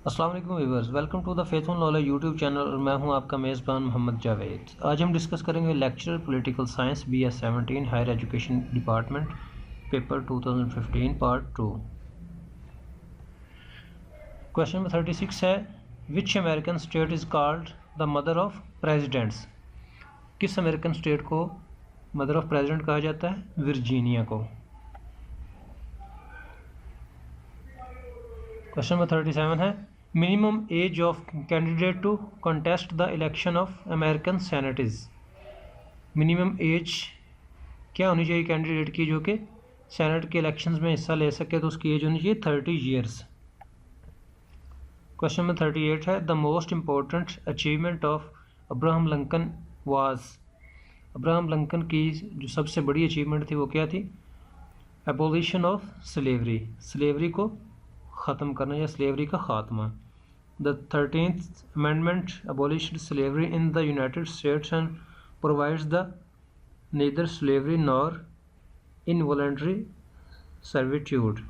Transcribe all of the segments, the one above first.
अस्सलाम वालेकुम viewers, welcome to the faithful knowledge YouTube channel और मैं हूं आपका मेज़बान मोहम्मद जावेद। आज हम डिस्कस करेंगे lecturer political science BS 17 higher education department paper 2015 part 2। Question number 36 है, which American state is called the mother of presidents. किस अमेरिकन स्टेट को मदर ऑफ प्रेसिडेंट कहा जाता है? वर्जीनिया को। क्वेश्चन नंबर 37 है, minimum age of candidate to contest the election of American senates. Minimum age क्या होनी चाहिए कैंडिडेट की जो कि सेनेट के इलेक्शंस में हिस्सा ले सके? तो उसकी एज होनी चाहिए 30 ईयर्स। क्वेश्चन नंबर 38 है, the most important achievement of Abraham Lincoln was. Abraham Lincoln की जो सबसे बड़ी अचीवमेंट थी वो क्या थी? एबोलिशन ऑफ स्लेवरी, स्लेवरी को ख़त्म करना या स्लेवरी का खात्मा। The 13th amendment abolished slavery in the United States and provides the neither slavery nor involuntary servitude।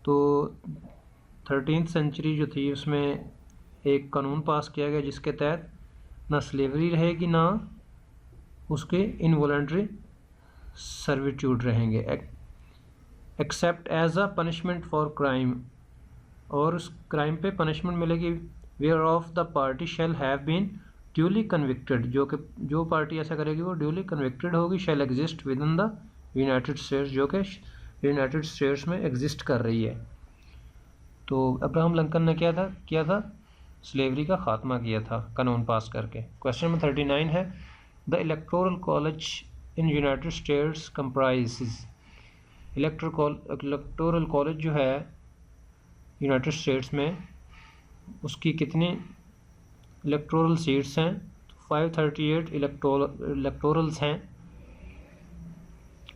तो 13th सेंचुरी जो थी उसमें एक कानून पास किया गया जिसके तहत ना स्लेवरी रहेगी ना उसके इनवॉलंटरी सर्विट्यूड रहेंगे, except as a punishment for crime, और उस क्राइम पे पनिशमेंट मिलेगी। Whereof the party shall have been duly convicted, जो पार्टी ऐसा करेगी वो ड्यूली कन्विक्टेड होगी। Shall exist within the United States, जो कि यूनाइटेड स्टेट्स में एग्जिस्ट कर रही है। तो अब्राहम लिंकन ने किया था स्लेवरी का खात्मा किया था कानून पास करके। क्वेश्चन नंबर 39 है, the electoral college in United states comprises. Electoral college जो है यूनाइटेड स्टेट्स में उसकी कितनी इलेक्टोरल सीट्स हैं? 538 इलेक्टोरल्स हैं।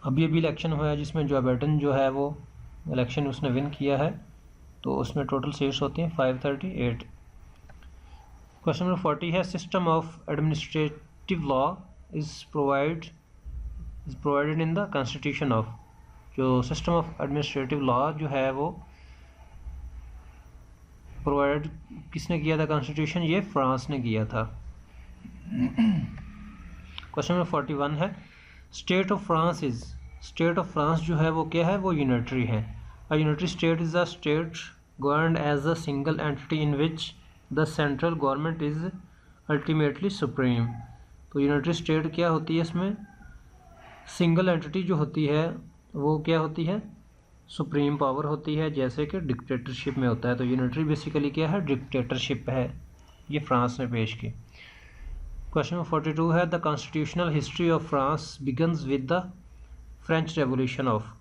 अभी इलेक्शन हुआ है जिसमें जो बाइडेन जो है वो इलेक्शन उसने विन किया है, तो उसमें टोटल सीट्स होती हैं 538। क्वेश्चन नंबर 40 है, system of administrative law is provided in the constitution of. जो सिस्टम ऑफ एडमिनिस्ट्रेटिव लॉ जो है वो प्रोवाइड किसने किया था? कॉन्स्टिट्यूशन ये फ्रांस ने किया था। क्वेश्चन नंबर 41 है, state of France is. State of France जो है वो क्या है? वो यूनिटरी है। A unitary state is a state governed as a single entity in which the central government is ultimately supreme. तो यूनिटरी स्टेट क्या होती है? इसमें सिंगल एंटिटी जो होती है वो क्या होती है? सुप्रीम पावर होती है, जैसे कि डिक्टेटरशिप में होता है। तो यूनिटरी बेसिकली क्या है? डिक्टेटरशिप है। ये फ्रांस ने पेश की। क्वेश्चन नंबर 42 है, the constitutional history of France begins with the French revolution of.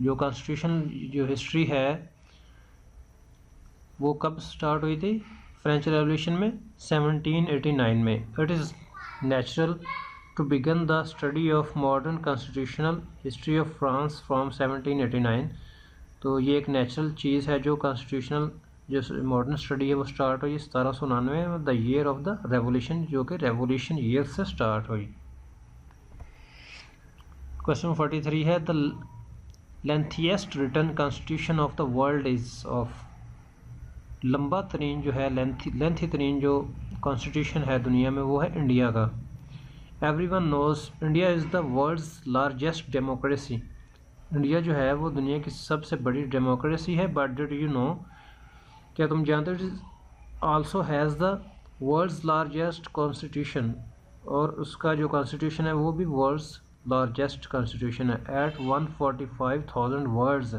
जो कॉन्स्टिट्यूशन जो हिस्ट्री है वो कब स्टार्ट हुई थी? फ्रेंच रेवोल्यूशन में 1789 में। It is natural to begin the study of modern constitutional history of France from 1789। तो ये एक नेचुरल चीज़ है जो कॉन्स्टिट्यूशनल जो मॉडर्न स्टडी है वो स्टार्ट हुई 1799 में, the year of the revolution, जो कि रेवोल्यूशन ईयर से स्टार्ट हुई। क्वेश्चन 43 है, the lengthiest written constitution of the world is of. लंबा तरीन जो है लेंथी तरीन जो कॉन्स्टिट्यूशन है दुनिया में वो है इंडिया का। Everyone knows India is the world's largest democracy। India जो है वो दुनिया की सबसे बड़ी डेमोक्रेसी है। बट डिड यू नो, क्या तुम जानते हो? Also has the world's largest constitution, और उसका जो कॉन्स्टिट्यूशन है वो भी वर्ल्ड्स लार्जेस्ट कॉन्स्टिट्यूशन है एट 145,000 वर्ड्स।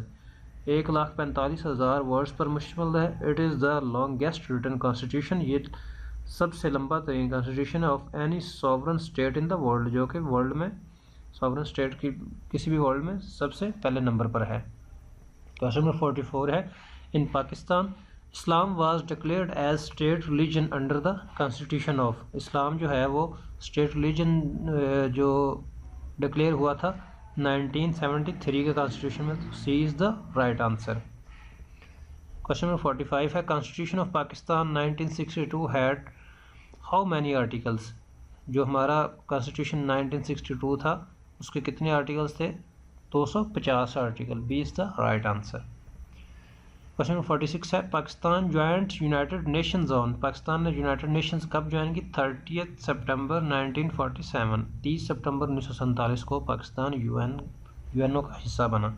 1,45,000 वर्ड्स पर मुश्तमिल है। It is the longest written constitution. ये सबसे लंबा तरीन constitution of any sovereign state in the world, जो कि वर्ल्ड में सॉवरन स्टेट की किसी भी वर्ल्ड में सबसे पहले नंबर पर है। क्वेश्चन नंबर 44 है, in Pakistan Islam was declared as state religion under the constitution of. इस्लाम जो है वो स्टेट रिलीजन जो डिक्लेयर हुआ था 1973 के कॉन्स्टिट्यूशन में। C is the right answer. Question number 45 है, constitution of Pakistan 1962 had how many articles. जो हमारा कॉन्स्टिट्यूशन 1962 था उसके कितने आर्टिकल्स थे? 250 article. B is the right answer. Question number 46 है Pakistan joined United Nations on, Pakistan ने यूनाइटेड नेशंस कब ज्वाइन की? 30 सितंबर 1947, 30 सितंबर 1947 को पाकिस्तान यूएनओ का हिस्सा बना।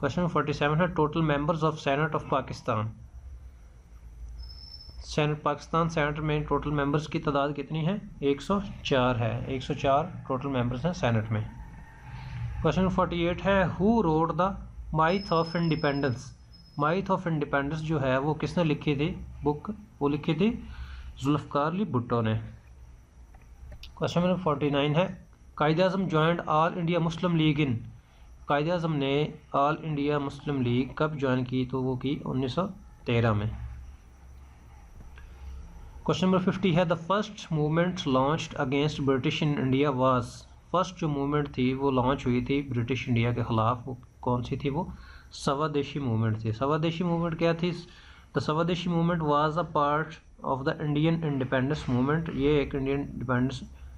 क्वेश्चन नंबर 47 है total members of senate of Pakistan, senate Pakistan senate में टोटल मेंबर्स की तादाद कितनी है? 104 है, 104 टोटल मेंबर्स हैं सेनेट में। क्वेश्चन नंबर 48 है who wrote the माइथ of independence, माइथ of independence जो है वो किसने लिखी थी बुक? वो लिखी थी जुल्फ़िकार अली भुट्टो ने। क्वेश्चन नंबर 49 है Quaid-e-Azam joined All India Muslim League in, Quaid-e-Azam ने ऑल इंडिया मुस्लिम लीग कब ज्वाइन की? तो वो की 1913 में। क्वेश्चन नंबर 50 है the first movement launched against British in India was, first जो मूवमेंट थी वो लॉन्च हुई थी ब्रिटिश इंडिया के ख़िलाफ़, वो कौन सी थी? वो स्वदेशी मूवमेंट थी। स्वदेशी मूवमेंट क्या थी? The Swadeshi movement was a part of the Indian independence movement, ये एक इंडियन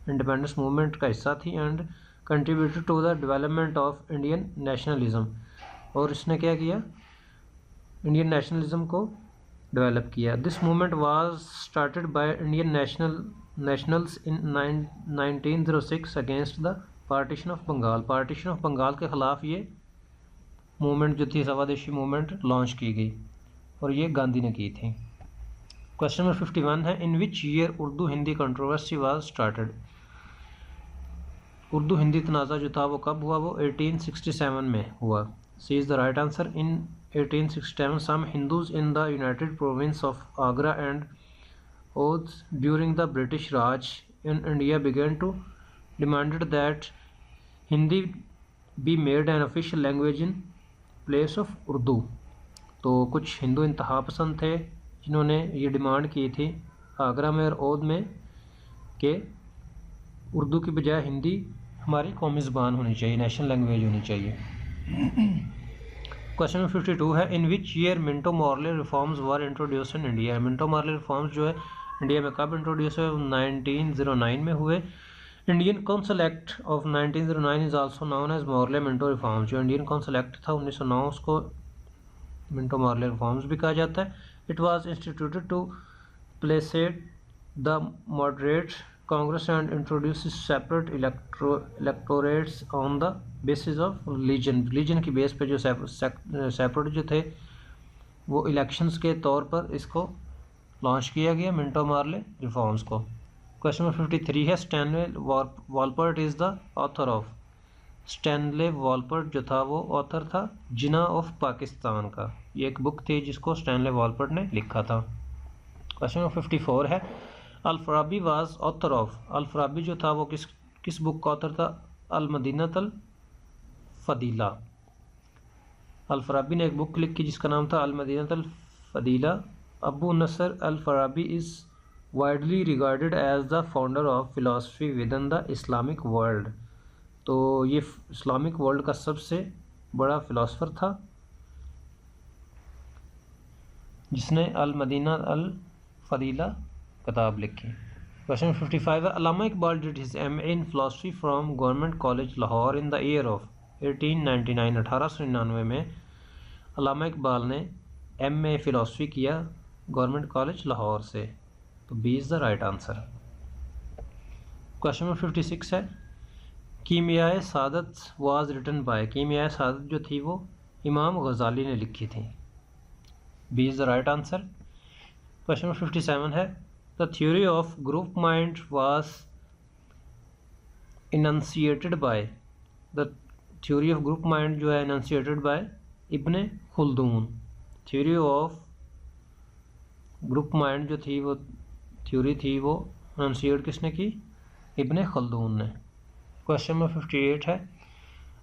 इंडिपेंडेंस मूवमेंट का हिस्सा थी and contributed to the development of Indian nationalism, और इसने क्या किया? इंडियन नेशनलिज्म को डेवलप किया। This movement was started by Indian nationals in 1906 against the partition of Bengal, partition of Bengal के ख़िलाफ़ ये मूवमेंट जो थी स्वदेशी मूवमेंट लॉन्च की गई और ये गांधी ने की थी। क्वेश्चन नंबर 51 है in which year Urdu Hindi controversy was started, Urdu Hindi तनाज़ा जो था वो कब हुआ? वो 1867 में हुआ। C is the right answer. In 1867 some Hindus in the United Province of Agra and Oudhs during the British Raj in India began to demanded that Hindi be made an official language in place of Urdu. तो कुछ हिंदू इंतहा पसंद थे जिन्होंने ये डिमांड की थी आगरा में और ओध में कि उर्दू की बजाय हिंदी हमारी कौमी ज़बान होनी चाहिए, नेशनल लैंग्वेज होनी चाहिए। क्वेश्चन नंबर 52 है in which year Minto Morley reforms were introduced in India, Minto Morley reforms जो है इंडिया में कब इंट्रोड्यूस हुए? 1909 में हुए। Indian council act of 1909 is also known as Morley Minto reforms, जो इंडियन काउंसिल एक्ट था 1909 उसको मिंटो मॉर्ले रिफॉर्म्स भी कहा जाता है। It was instituted to placed the moderate Congress and introduce separate electorates on the basis of religion, religion की base पे जो सेपरेट जो थे वो इलेक्शंस के तौर पर इसको लॉन्च किया गया मिंटो मॉर्ले रिफॉर्म्स को। क्वेश्चन नंबर 53 है Stanley Wolpert is the author of, Stanley Wolpert जो था वो ऑथर था जिना ऑफ पाकिस्तान का, ये एक बुक थी जिसको स्टैनले वॉलपर्ट ने लिखा था। क्वेश्चन नंबर 54 है अल-फराबी वाज ऑथर ऑफ, अल-फराबी जो था वो किस बुक का ऑथर था? अल-मदीनतुल फदीला, अल-फराबी ने एक बुक लिखी जिसका नाम था अल-मदीनतुल फदीला। Abu Nasr al-Farabi is widely regarded as the founder of philosophy within the Islamic world, तो ये इस्लामिक वर्ल्ड का सबसे बड़ा फिलासफर था जिसने अल-मदीना अल-फदीला किताब लिखी। क्वेश्चन 55 है Allama Iqbal did his MA in philosophy from government college Lahore in the year of 1899, 1899 में अल्लामा इकबाल ने एमए फ़िलासफ़ी किया गवर्नमेंट कॉलेज लाहौर से, तो B is the right answer. Question number 56 है कीमियाए सादत वाज रिटन बाय, कीमियाए सादत जो थी वो इमाम गज़ाली ने लिखी थी, B is the right answer. Question number 57 है the theory of group mind was enunciated by, the theory of group mind जो है enunciated by Ibn Khaldun, theory of group mind जो थी वो थ्योरी थी वो इनंसिएट किसने की? इब्ने खल्दून ने। क्वेश्चन नंबर 58 है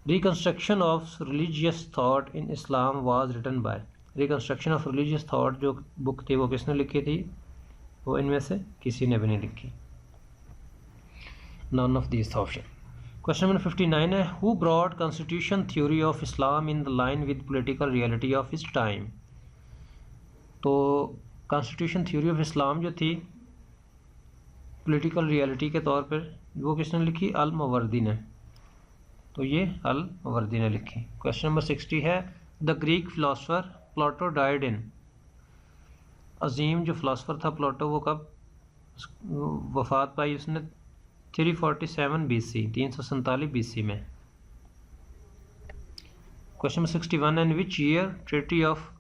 reconstruction of religious thought in Islam was written by, reconstruction of religious thought जो बुक थी वो किसने लिखी थी? वो इनमें से किसी ने भी नहीं लिखी, none of this option. Question number 59 है who broad constitution theory of Islam in the line with political reality of इस टाइम, तो कॉन्स्टिट्यूशन थ्योरी ऑफ इस्लाम जो थी पॉलिटिकल रियलिटी के तौर पर वो किसने लिखी? अल-मवर्दी ने, तो ये अल-मवर्दी ने लिखी। क्वेश्चन नंबर 60 है the Greek philosopher Plato died in, अजीम जो फिलोसफर था प्लेटो वो कब वफात पाई उसने 347 BC, 347 BC में। Question 61, in which year treaty of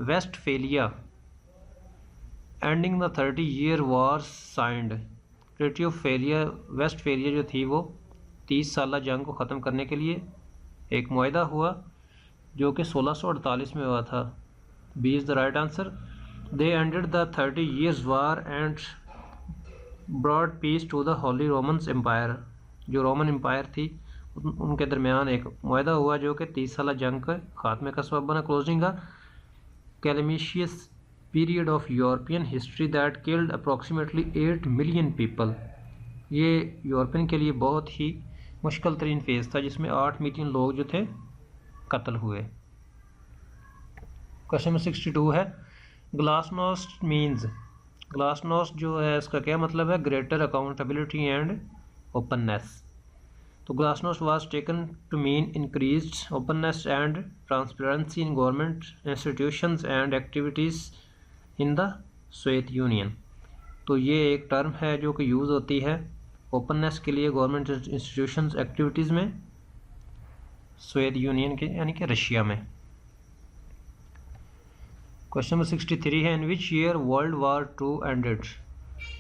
Westphalia ending the 30-year war signed, treaty of Westphalia जो थी वो 30 साल जंग को ख़त्म करने के लिए एक मुआहदा हुआ जो कि 1648 में हुआ था। B is the right answer. They ended the 30 years war and broad peace to the holy Romans empire, जो रोमन एम्पायर थी उनके दरमियान एक मुआहदा हुआ जो कि 30 साल जंग के खात्मे का सबब बना। Closing a calamitous period of European history that killed approximately 8 million people, ये यूरोपियन के लिए बहुत ही मुश्किल तरीन फेज़ था जिसमें 8 मिलियन लोग जो थे कत्ल हुए। क्वेश्चन नंबर 62 है ग्लासनोस्ट मीन्स, ग्लासनोस्ट जो है इसका क्या मतलब है, ग्रेटर अकाउंटेबिलिटी एंड ओपननेस। तो glasnost was taken to mean increased openness and transparency in government institutions and activities in the Soviet Union. तो ये एक टर्म है जो कि यूज़ होती है ओपननेस के लिए गवर्नमेंट इंस्टीट्यूशंस एक्टिविटीज़ में सोवियत यूनियन के यानी कि रशिया में। क्वेश्चन नंबर 63 है in which year world war 2 ended,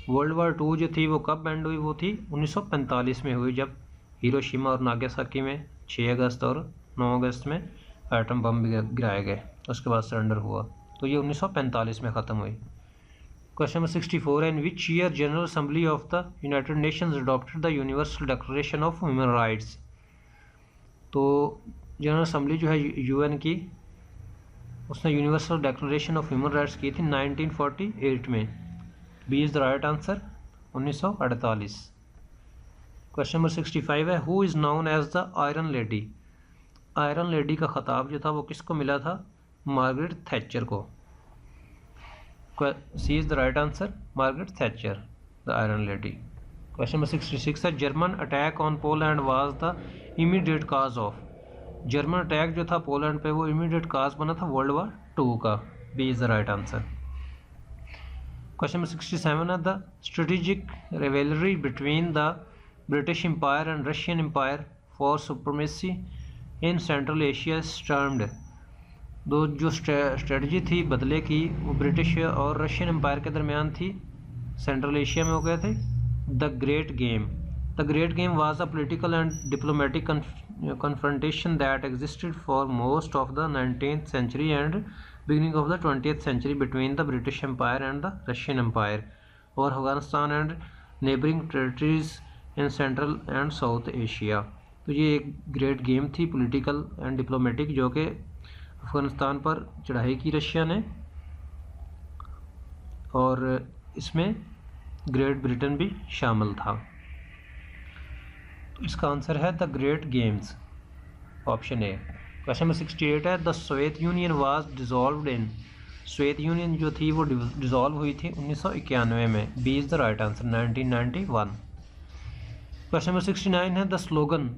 world war 2 जो थी वो कब एंड हुई, वो थी 1945 में हुई जब हिरोशिमा और नागासाकी में 6 अगस्त और 9 अगस्त में एटम बम गिराए गए, उसके बाद सरेंडर हुआ। तो ये 1945 में ख़त्म हुई। क्वेश्चन नंबर 64 है in which year general assembly of the United Nations adopted the universal declaration of human rights. तो जनरल असेंबली जो है यूएन की, उसने universal declaration of human rights की थी 1948 में। B is the right answer 1948। Question number 65 है who is known as the iron lady, iron lady का खिताब जो था वो किसको मिला था, मार्गरेट थैचर को। C is the right answer Margaret Thatcher the iron lady. Question number 66 है German attack on Poland was the immediate cause of, German attack जो था पोलैंड पे वो इमीडिएट काज बना था वर्ल्ड वार 2 का। B is the right answer. Question number 67 है the strategic rivalry between the British empire and Russian empire for supremacy in central Asia termed, दो जो स्ट्रेटजी थी बदले की वो ब्रिटिश और रशियन एम्पायर के दरमियान थी सेंट्रल एशिया में, हो गए थे the great game. The great game was a political and diplomatic confrontation that existed for most of the 19th century and beginning of the 20th century between the British Empire and the Russian Empire or Afghanistan and neighboring territories in Central and South Asia। तो ये एक great game थी political and diplomatic जो कि अफ़गानिस्तान पर चढ़ाई की Russia ने, और इसमें ग्रेट ब्रिटेन भी शामिल था। तो इसका आंसर है the great games, option A. Question number 68 है the Soviet Union was dissolved in, Soviet Union जो थी वो डिसॉल्व हुई थी 1991 में। B is the right answer 1991। Question number 69 है the slogan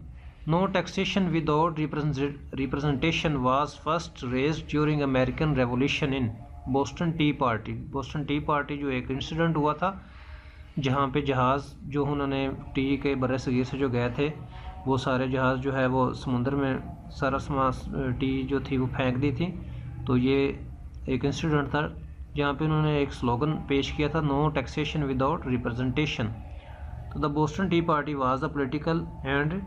no taxation without representation was first raised during American revolution in Boston tea party. Boston tea party जो एक incident हुआ था जहाँ पे जहाज़ जो उन्होंने टी के बर्रे सगीर से जो गए थे वो सारे जहाज़ जो है वो समुद्र में सारा सामान टी जो थी वो फेंक दी थी। तो ये एक इंसिडेंट था जहाँ पे उन्होंने एक स्लोगन पेश किया था नो टैक्सेशन विदाउट रिप्रेजेंटेशन। तो the Boston tea party was the political and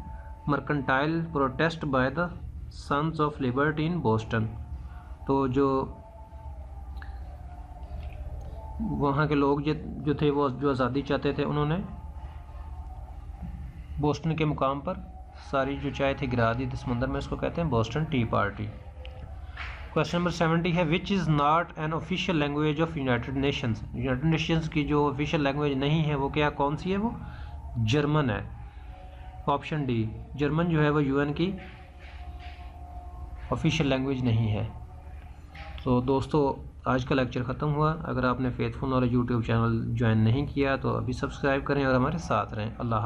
mercantile protest by the sons of liberty in Boston. तो जो वहाँ के लोग जो थे वो जो आज़ादी चाहते थे उन्होंने बोस्टन के मुकाम पर सारी जो चाय थी गिरा दी थी समुद्र में, इसको कहते हैं Boston tea party. Question number 70 है which is not an official language of United Nations. United Nations की जो ऑफिशियल लैंग्वेज नहीं है वो क्या कौन सी है, वो जर्मन है। ऑप्शन डी, जर्मन जो है वो यूएन की ऑफिशियल लैंग्वेज नहीं है। तो दोस्तों आज का लेक्चर ख़त्म हुआ। अगर आपने faithful knowledge YouTube channel join नहीं किया तो अभी सब्सक्राइब करें और हमारे साथ रहें। अल्लाह।